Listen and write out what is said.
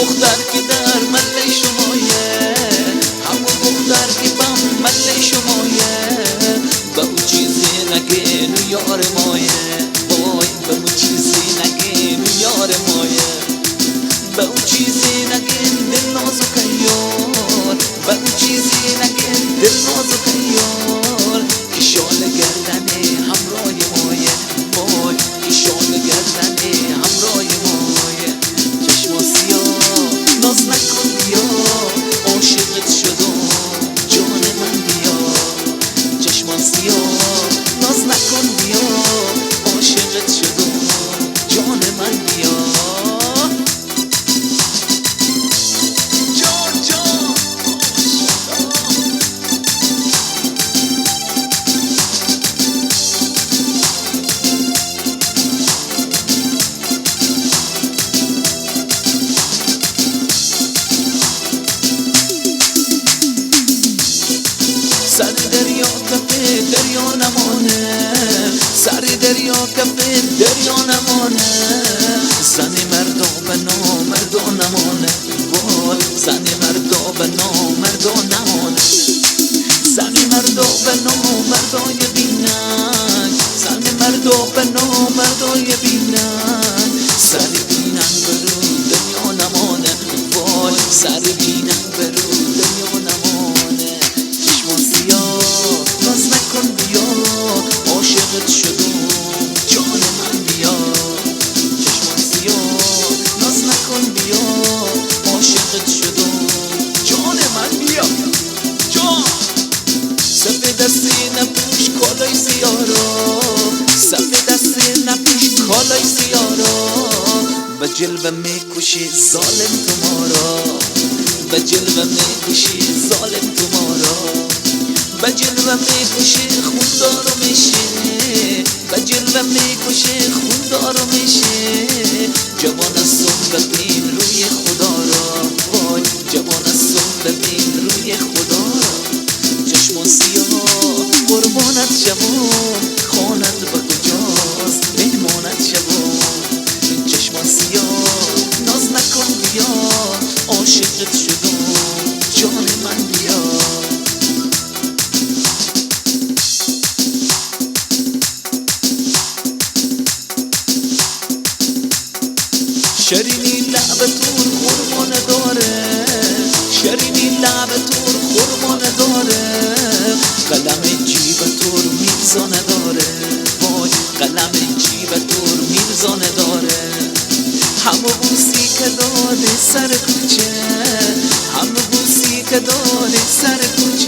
دختر که در مله شمایه، همون دختر که بم مله شمایه، به اون چیزی نگه نو یار مایه، وای به اون چیزی نگه نو یار مایه، به اون چیزی نگه دل نازک یار، به اون چیزی نگه دل نازک یار، که شال گردنه همراه مایه، وای که شال گردنه همراه مایه. چشم سیاه ناز نکن بیا، عاشقت شدم جان من بیا، چشم سیاه ناز نکن بیا، عاشقت شدم جان من بیا. سر دریا کف دریا نمانه، سر دریا کف دریا نمانه، زن مردا به نامردا نمانه، وای زن مردا به نامردا نمانه، زن مردا به نامردای بینن، زن مردا به نامردای بینن، سر بینن برو دنیا نمانه، وای سر بینن برو دنیا نمانه. ناز نکن بیا، عاشقت شدم جان من بیا، چشم سیاه ناز نکن بیا، عاشقت شدم جان من بیا. جان سفید دستی نپوش کالای سیارا، سفید دستی نپوش کالای سیارا، به جلوه میکشی ظالم تو ما را، به جلوه میکشی ظالم تو ما را، به جلوه میکشه خوندارو میشه، به جلوه میکشه خوندارو میشه، جوان سم ببین روی خدا را، وای جوان سم ببین روی خدا را. چشم سیاه قربانت شوم، خانت به کجاست مهمانت شوم، چشم سیاه ناز نکن بیا، عاشقت شدم جان من بیا. شیرینی لعب تور خورمان داره، شیرینی لعب تور خورمان داره، قلم جیب تور میرزانه داره، وای قلم جیب تور میرزانه داره، همه بوسی که داده سر کوچه، همه بوسی که داده سر کوچه،